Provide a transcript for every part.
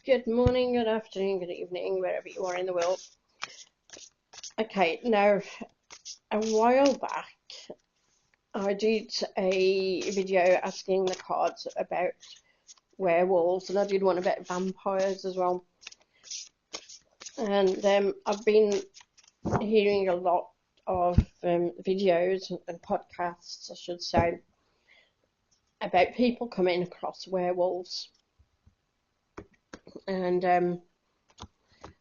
Good morning, good afternoon, good evening, wherever you are in the world. Okay, now a while back I did a video asking the cards about werewolves, and I did one about vampires as well. And I've been hearing a lot of videos and podcasts, I should say, about people coming across werewolves. And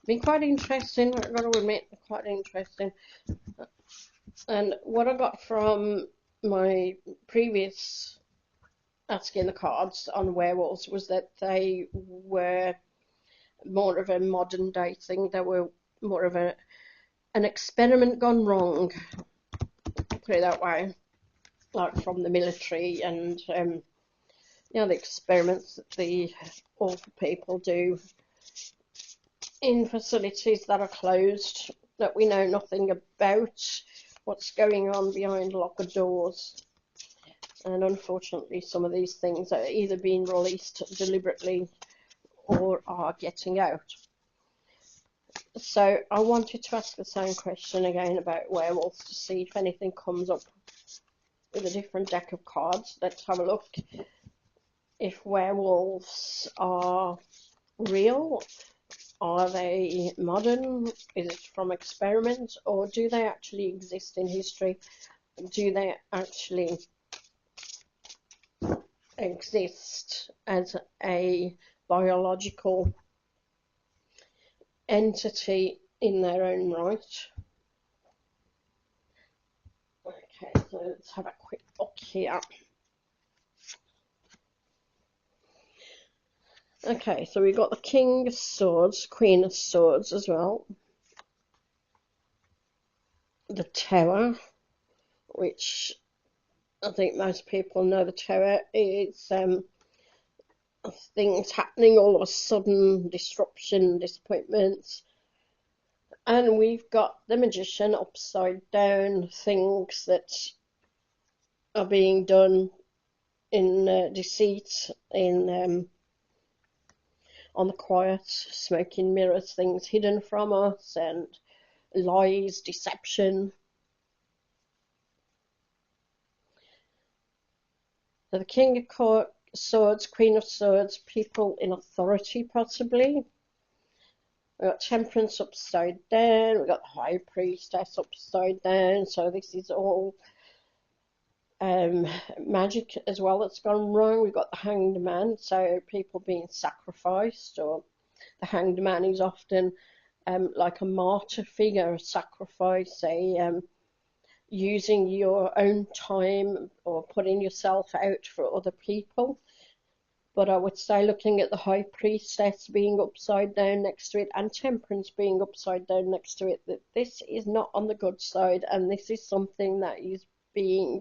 been quite interesting, I've got to admit, quite interesting. And what I got from my previous asking the cards on werewolves was that they were more of a modern day thing. They were more of an experiment gone wrong, put it that way, like from the military and the experiments that the awful people do in facilities that are closed, that we know nothing about what's going on behind locked doors. And unfortunately, some of these things are either being released deliberately or are getting out. So I wanted to ask the same question again about werewolves to see if anything comes up with a different deck of cards. Let's have a look. If werewolves are real, are they modern? Is it from experiments, or do they actually exist in history? Do they actually exist as a biological entity in their own right? Okay, so let's have a quick look here. Okay, so we've got the King of Swords, Queen of Swords as well. The Tower, which I think most people know the Tower is things happening all of a sudden, disruption, disappointments. And we've got the Magician upside down, things that are being done in deceit, in on the quiet, smoke and mirrors, things hidden from us, and lies, deception. So the King of Swords, Queen of Swords, people in authority possibly. We've got Temperance upside down, we've got the High Priestess upside down, so this is all magic as well that's gone wrong. We've got the Hanged Man, so people being sacrificed, or the Hanged Man is often like a martyr figure, a sacrifice, using your own time or putting yourself out for other people. But I would say, looking at the High Priestess being upside down next to it and Temperance being upside down next to it, that this is not on the good side, and this is something that is being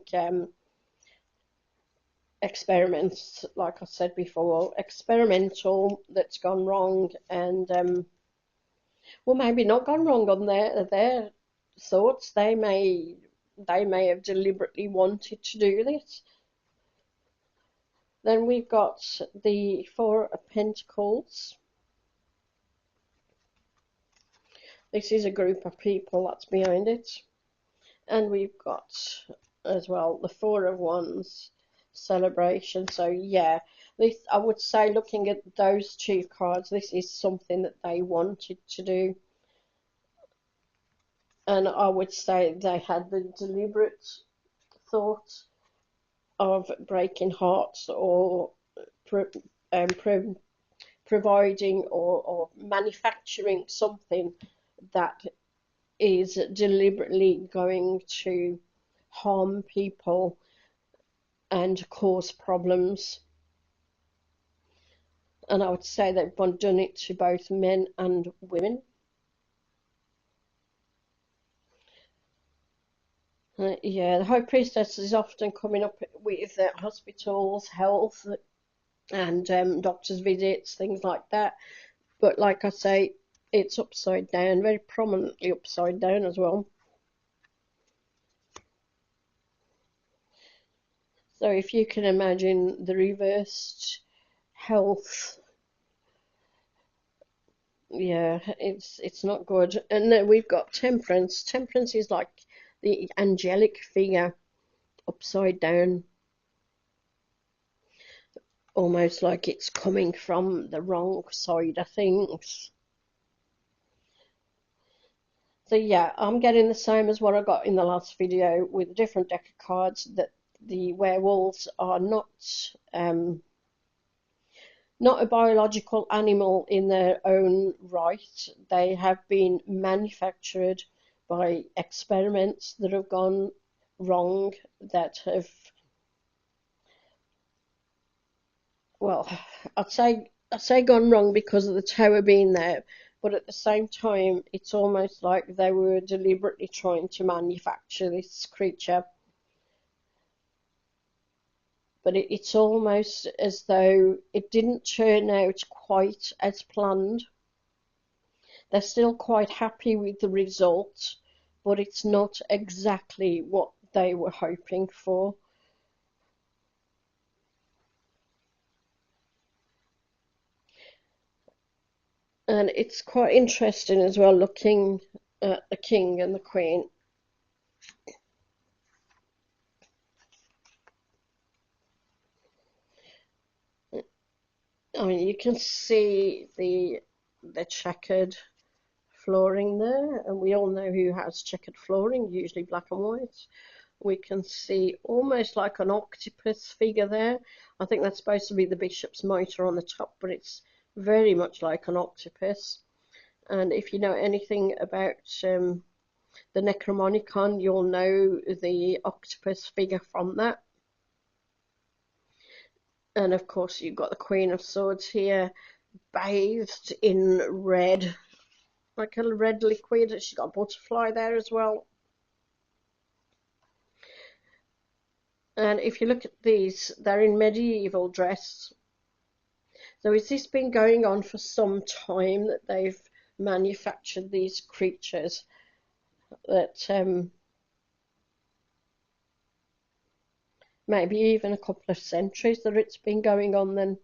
experiments, like I said before, experimental, that's gone wrong, and well, maybe not gone wrong on their thoughts. They may have deliberately wanted to do this. Then we've got the Four of Pentacles. This is a group of people that's behind it. And we've got as well the Four of Wands, celebration. So yeah, this, I would say, looking at those two cards, this is something that they wanted to do. And I would say they had the deliberate thought of breaking hearts, or providing or manufacturing something that is deliberately going to harm people and cause problems. And I would say they've done it to both men and women. Yeah, the High Priestess is often coming up with hospitals, health, and doctor's visits, things like that. But like I say, it's upside down, very prominently upside down as well. So if you can imagine the reversed health Yeah, it's not good. And then we've got Temperance. Temperance is like the angelic figure upside down, almost like it's coming from the wrong side of things. So yeah, I'm getting the same as what I got in the last video with a different deck of cards, that the werewolves are um not a biological animal in their own right. They have been manufactured by experiments that have gone wrong, that have, well, I'd say gone wrong because of the tower being there, but at the same time, it's almost like they were deliberately trying to manufacture this creature. But it's almost as though it didn't turn out quite as planned. They're still quite happy with the result, but it's not exactly what they were hoping for. And it's quite interesting as well, looking at the king and the queen. I mean, you can see the checkered flooring there, and we all know who has checkered flooring, usually black and white. We can see almost like an octopus figure there. I think that's supposed to be the bishop's mitre on the top, but it's very much like an octopus. And if you know anything about the Necromonicon, you'll know the octopus figure from that. And of course, you've got the Queen of Swords here, bathed in red, like a red liquid. She's got a butterfly there as well. And if you look at these, they're in medieval dress. So has this been going on for some time, that they've manufactured these creatures, that maybe even a couple of centuries that it's been going on then?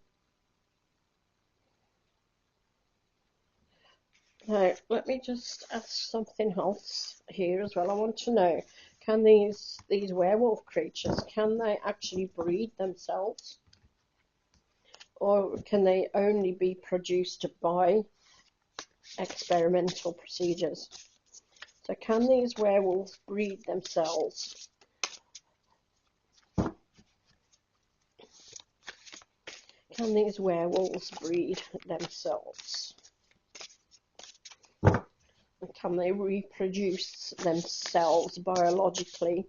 Now, let me just ask something else here as well. I want to know, can these werewolf creatures, can they actually breed themselves? Or can they only be produced by experimental procedures? So can these werewolves breed themselves? Can these werewolves breed themselves? And can they reproduce themselves biologically?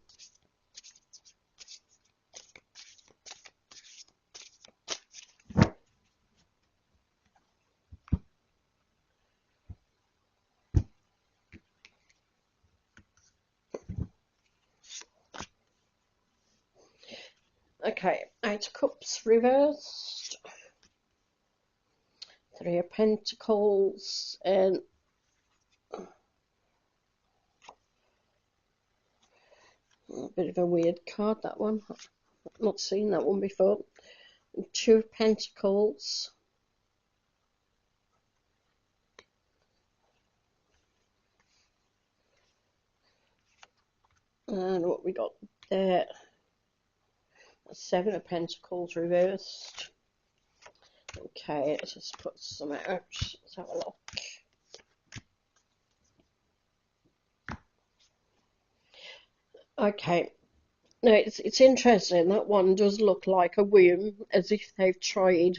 Okay, Eight of Cups reversed, Three of Pentacles, and a bit of a weird card, that one. I've not seen that one before. Two of Pentacles, and what we got there, Seven of Pentacles reversed. Okay, let's just put some out. Let's have a look. Okay, now it's interesting. That one does look like a womb, as if they've tried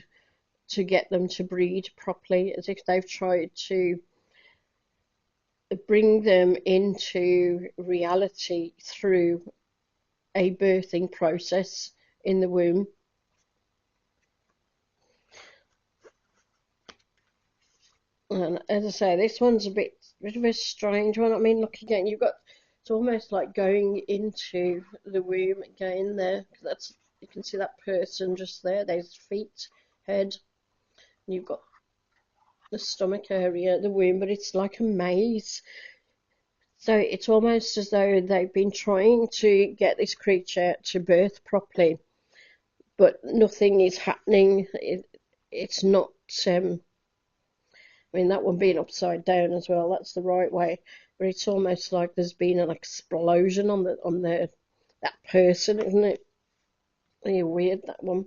to get them to breed properly, as if they've tried to bring them into reality through a birthing process in the womb. And as I say, this one's a bit of a strange one. I mean, look again, you've got, it's almost like going into the womb again there. That's, you can see that person just there. There's feet, head. You've got the stomach area, the womb, but it's like a maze. So it's almost as though they've been trying to get this creature to birth properly, but nothing is happening. It's not, mean, that one being upside down as well, that's the right way. But it's almost like there's been an explosion on that person, isn't it? Really weird, that one.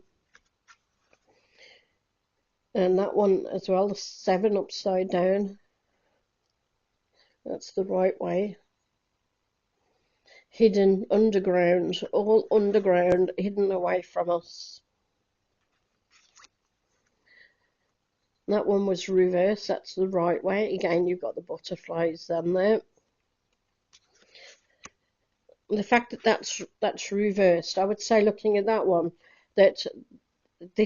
And that one as well, the 7 upside down. That's the right way. Hidden underground, all underground, hidden away from us. That one was reversed, that's the right way. Again, you've got the butterflies then there. The fact that that's reversed, I would say, looking at that one, that they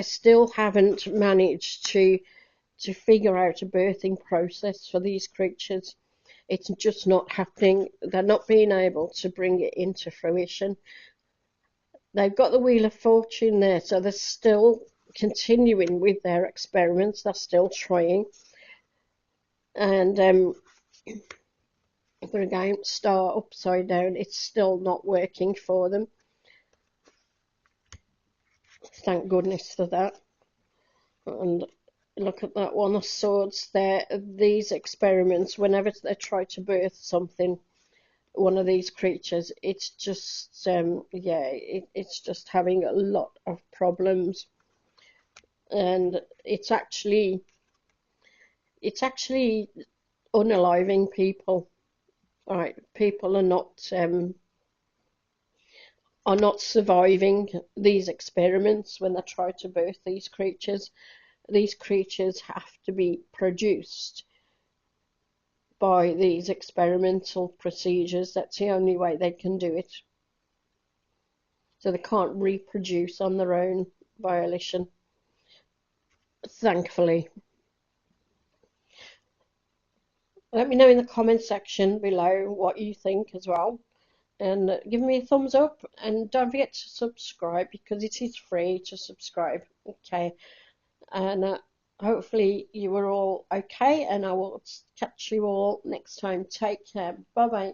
still haven't managed to figure out a birthing process for these creatures. It's just not happening. They're not being able to bring it into fruition. They've got the Wheel of Fortune there, so they're still continuing with their experiments. They're still trying. And again, star upside down, it's still not working for them. Thank goodness for that. And look at that one, the swords there. These experiments, whenever they try to birth something, one of these creatures, it's just it's just having a lot of problems. And it's actually unaliving people. Right, people are not surviving these experiments when they try to birth these creatures. These creatures have to be produced by these experimental procedures. That's the only way they can do it. So they can't reproduce on their own volition, thankfully. Let me know in the comment section below what you think as well. And give me a thumbs up, and don't forget to subscribe, because it is free to subscribe. Okay, and hopefully you were all okay, and I will catch you all next time. Take care. Bye bye.